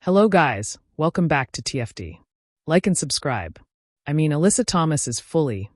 Hello guys, welcome back to TFD. Like and subscribe. Alyssa Thomas is fully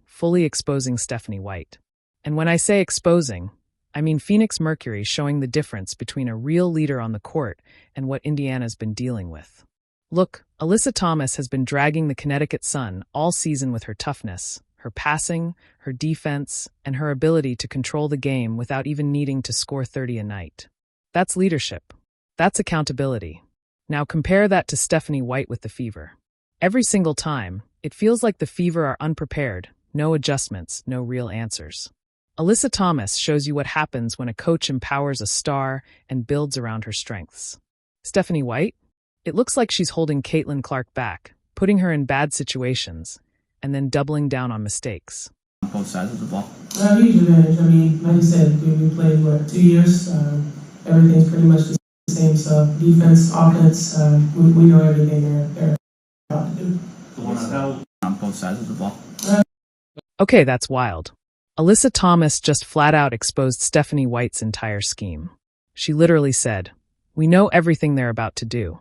exposing Stephanie White. And when I say exposing, I mean Phoenix Mercury showing the difference between a real leader on the court and what Indiana's been dealing with. Look, Alyssa Thomas has been dragging the Connecticut Sun all season with her toughness, her passing, her defense, and her ability to control the game without even needing to score 30 a night. That's leadership. That's accountability. Now compare that to Stephanie White with the Fever. Every single time, it feels like the Fever are unprepared, no adjustments, no real answers. Alyssa Thomas shows you what happens when a coach empowers a star and builds around her strengths. Stephanie White? It looks like she's holding Caitlin Clark back, putting her in bad situations, and then doubling down on mistakes. Both sides of the ball. Huge advantage. Like you said, we played, 2 years? Everything's pretty much the same, so defense, offense, we know everything they're about to do. On both sides of the ball. Okay, that's wild. Alyssa Thomas just flat out exposed Stephanie White's entire scheme. She literally said, "We know everything they're about to do."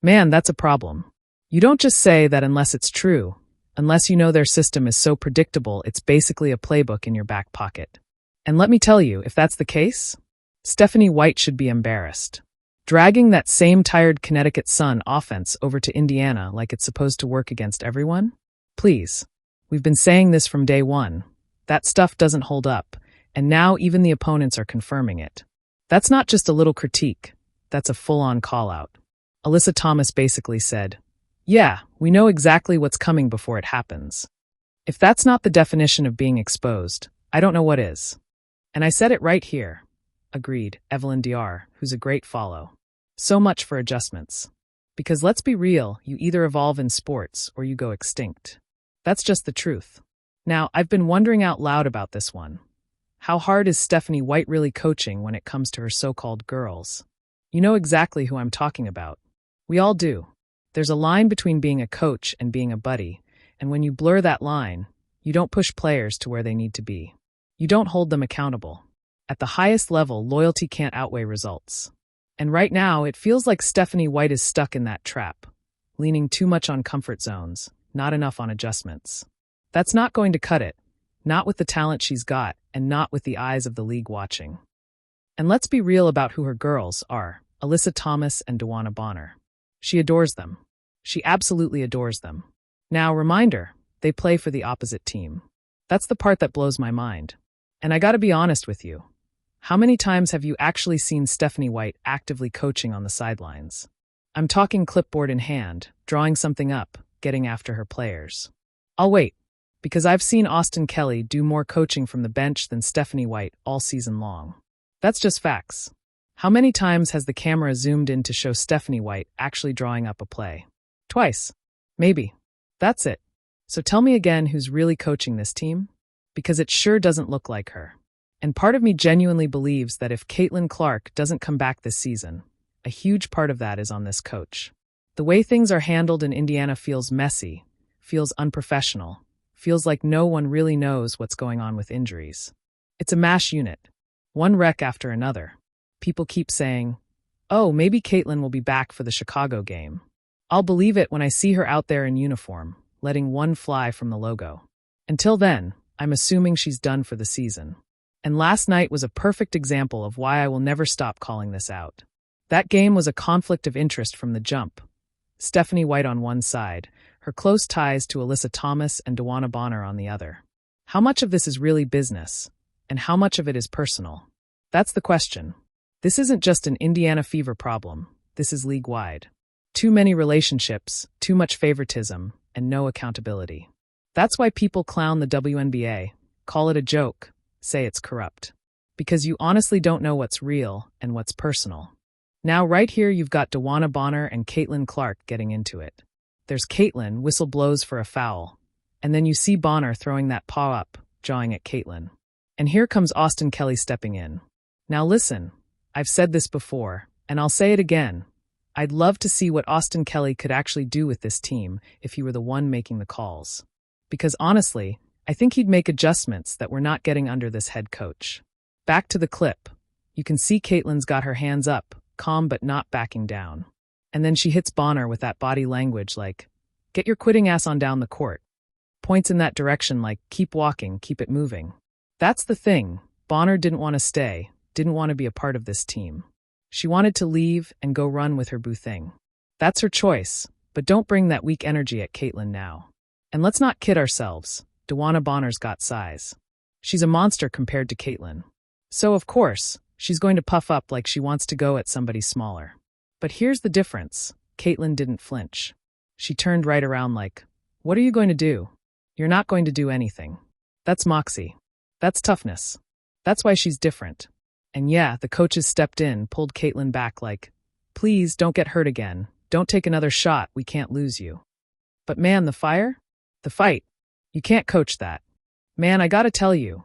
Man, that's a problem. You don't just say that unless it's true, unless you know their system is so predictable it's basically a playbook in your back pocket. And let me tell you, if that's the case, Stephanie White should be embarrassed. Dragging that same tired Connecticut Sun offense over to Indiana like it's supposed to work against everyone? Please. We've been saying this from day one. That stuff doesn't hold up, and now even the opponents are confirming it. That's not just a little critique. That's a full-on call-out. Alyssa Thomas basically said, "Yeah, we know exactly what's coming before it happens." If that's not the definition of being exposed, I don't know what is. And I said it right here. Agreed, Evelyn DR, who's a great follow. So much for adjustments. Because let's be real, you either evolve in sports or you go extinct. That's just the truth. Now, I've been wondering out loud about this one. How hard is Stephanie White really coaching when it comes to her so-called girls? You know exactly who I'm talking about. We all do. There's a line between being a coach and being a buddy, and when you blur that line, you don't push players to where they need to be. You don't hold them accountable. At the highest level, loyalty can't outweigh results. And right now, it feels like Stephanie White is stuck in that trap, leaning too much on comfort zones, not enough on adjustments. That's not going to cut it, not with the talent she's got, and not with the eyes of the league watching. And let's be real about who her girls are, Alyssa Thomas and DeWanna Bonner. She adores them. She absolutely adores them. Now, reminder, they play for the opposite team. That's the part that blows my mind. And I gotta be honest with you. How many times have you actually seen Stephanie White actively coaching on the sidelines? I'm talking clipboard in hand, drawing something up, getting after her players. I'll wait, because I've seen Austin Kelly do more coaching from the bench than Stephanie White all season long. That's just facts. How many times has the camera zoomed in to show Stephanie White actually drawing up a play? Twice. Maybe. That's it. So tell me again who's really coaching this team? Because it sure doesn't look like her. And part of me genuinely believes that if Caitlin Clark doesn't come back this season, a huge part of that is on this coach. The way things are handled in Indiana feels messy, feels unprofessional, feels like no one really knows what's going on with injuries. It's a mash unit. One wreck after another. People keep saying, "Oh, maybe Caitlin will be back for the Chicago game." I'll believe it when I see her out there in uniform, letting one fly from the logo. Until then, I'm assuming she's done for the season. And last night was a perfect example of why I will never stop calling this out. That game was a conflict of interest from the jump. Stephanie White on one side, her close ties to Alyssa Thomas and DeWanna Bonner on the other. How much of this is really business, and how much of it is personal? That's the question. This isn't just an Indiana Fever problem, this is league-wide. Too many relationships, too much favoritism, and no accountability. That's why people clown the WNBA, call it a joke, say it's corrupt. Because you honestly don't know what's real and what's personal. Now right here you've got DeWanna Bonner and Caitlin Clark getting into it. There's Caitlin, whistle blows for a foul. And then you see Bonner throwing that paw up, jawing at Caitlin. And here comes Austin Kelly stepping in. Now listen, I've said this before, and I'll say it again. I'd love to see what Austin Kelly could actually do with this team if he were the one making the calls. Because honestly, I think he'd make adjustments that we're not getting under this head coach. Back to the clip. You can see Caitlin's got her hands up, calm but not backing down. And then she hits Bonner with that body language like, get your quitting ass on down the court. Points in that direction like, keep walking, keep it moving. That's the thing. Bonner didn't want to stay, didn't want to be a part of this team. She wanted to leave and go run with her boo thing. That's her choice, but don't bring that weak energy at Caitlin now. And let's not kid ourselves. DeWanna Bonner's got size. She's a monster compared to Caitlin. So, of course, she's going to puff up like she wants to go at somebody smaller. But here's the difference. Caitlin didn't flinch. She turned right around like, what are you going to do? You're not going to do anything. That's moxie. That's toughness. That's why she's different. And yeah, the coaches stepped in, pulled Caitlin back like, please don't get hurt again. Don't take another shot. We can't lose you. But man, the fire? The fight. You can't coach that. Man, I gotta tell you.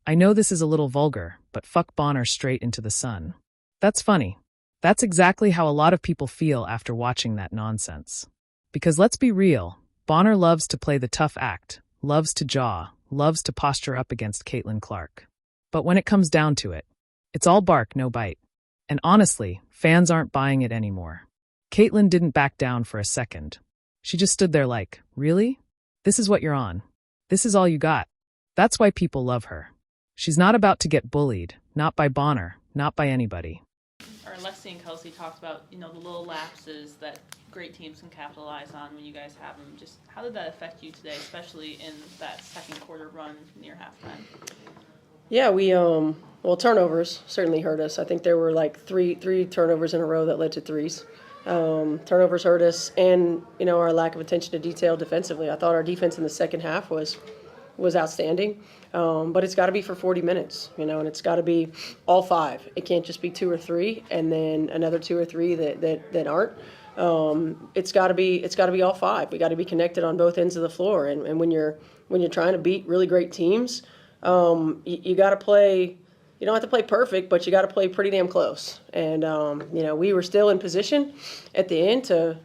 I know this is a little vulgar, but fuck Bonner straight into the sun. That's funny. That's exactly how a lot of people feel after watching that nonsense. Because let's be real, Bonner loves to play the tough act, loves to jaw, loves to posture up against Caitlin Clark. But when it comes down to it, it's all bark, no bite. And honestly, fans aren't buying it anymore. Caitlin didn't back down for a second. She just stood there like, really? This is what you're on. This is all you got. That's why people love her. She's not about to get bullied, not by Bonner, not by anybody. Or Lexi and Kelsey talked about, the little lapses that great teams can capitalize on when you guys have them. Just how did that affect you today, especially in that second quarter run near halftime? Yeah, turnovers certainly hurt us. I think there were like three turnovers in a row that led to threes. Turnovers hurt us, and our lack of attention to detail defensively. I thought our defense in the second half was outstanding, but it's got to be for 40 minutes, and it's got to be all five. It can't just be two or three, and then another two or three that aren't. It's got to be all five. We got to be connected on both ends of the floor, and when you're trying to beat really great teams, you got to play. You don't have to play perfect, but you got to play pretty damn close. And we were still in position at the end to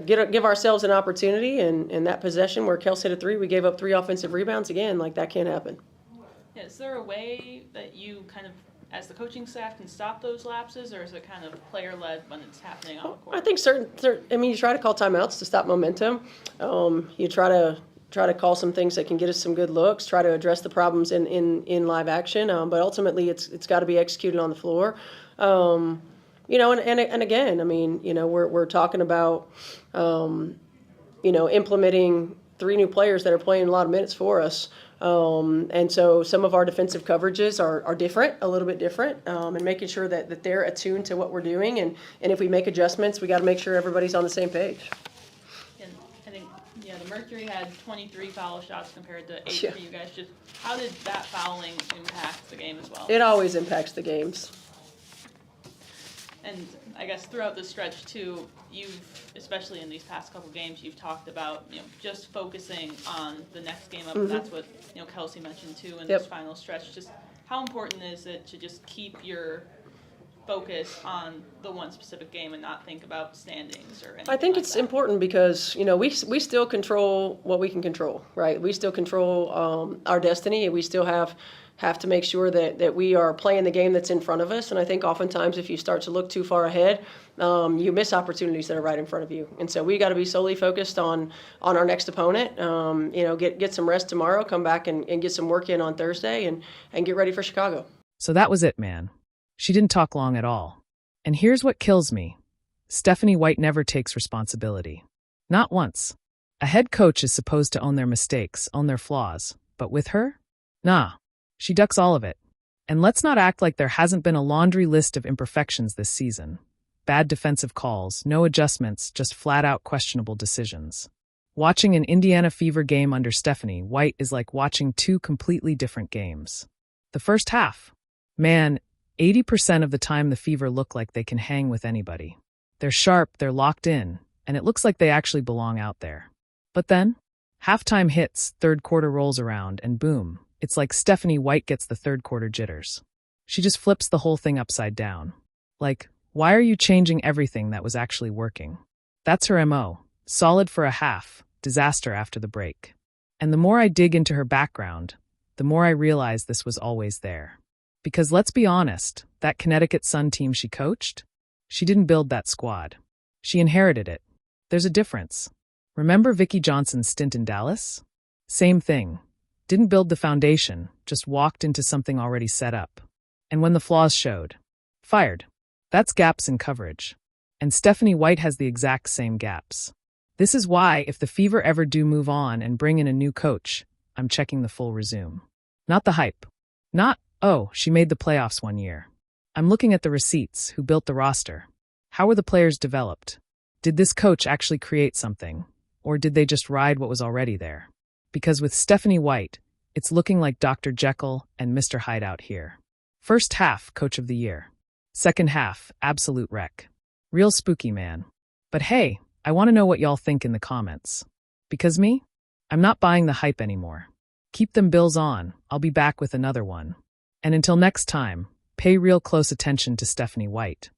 give ourselves an opportunity. And that possession where Kels hit a three, we gave up 3 offensive rebounds again. Like, that can't happen. Yeah, is there a way that you kind of, as the coaching staff, can stop those lapses, or is it kind of player-led when it's happening on the court? I think you try to call timeouts to stop momentum. You try to call some things that can get us some good looks, try to address the problems in live action, but ultimately it's got to be executed on the floor. And again, we're talking about, implementing 3 new players that are playing a lot of minutes for us. And so some of our defensive coverages are different, a little bit different, and making sure that they're attuned to what we're doing. And if we make adjustments, we got to make sure everybody's on the same page. The Mercury had 23 foul shots compared to 8 for you guys. Just how did that fouling impact the game as well? It always impacts the games. And I guess throughout the stretch too, you've, especially in these past couple games, you've talked about just focusing on the next game up. Mm-hmm. That's what Kelsey mentioned too in this final stretch. Just how important is it to just keep your focus on the one specific game and not think about standings or anything? I think it's important because we still control what we can control, right? We still control our destiny, and we still have to make sure that we are playing the game that's in front of us. And I think oftentimes if you start to look too far ahead, you miss opportunities that are right in front of you. And so we got to be solely focused on our next opponent. Get some rest tomorrow, come back and get some work in on Thursday, and get ready for Chicago. So that was it, man. She didn't talk long at all. And here's what kills me. Stephanie White never takes responsibility. Not once. A head coach is supposed to own their mistakes, own their flaws. But with her? Nah. She ducks all of it. And let's not act like there hasn't been a laundry list of imperfections this season. Bad defensive calls, no adjustments, just flat-out questionable decisions. Watching an Indiana Fever game under Stephanie White is like watching 2 completely different games. The first half. Man, 80% of the time the Fever look like they can hang with anybody. They're sharp, they're locked in, and it looks like they actually belong out there. But then, halftime hits, third quarter rolls around, and boom, it's like Stephanie White gets the third quarter jitters. She just flips the whole thing upside down. Like, why are you changing everything that was actually working? That's her MO. Solid for a half, disaster after the break. And the more I dig into her background, the more I realize this was always there. Because let's be honest, that Connecticut Sun team she coached? She didn't build that squad. She inherited it. There's a difference. Remember Vicki Johnson's stint in Dallas? Same thing. Didn't build the foundation, just walked into something already set up. And when the flaws showed, fired. That's gaps in coverage. And Stephanie White has the exact same gaps. This is why, if the Fever ever do move on and bring in a new coach, I'm checking the full resume. Not the hype. Not, oh, she made the playoffs one year. I'm looking at the receipts, who built the roster. How were the players developed? Did this coach actually create something? Or did they just ride what was already there? Because with Stephanie White, it's looking like Dr. Jekyll and Mr. Hyde out here. First half, Coach of the Year. Second half, absolute wreck. Real spooky, man. But hey, I want to know what y'all think in the comments. Because me? I'm not buying the hype anymore. Keep them Bills on. I'll be back with another one. And until next time, pay real close attention to Stephanie White.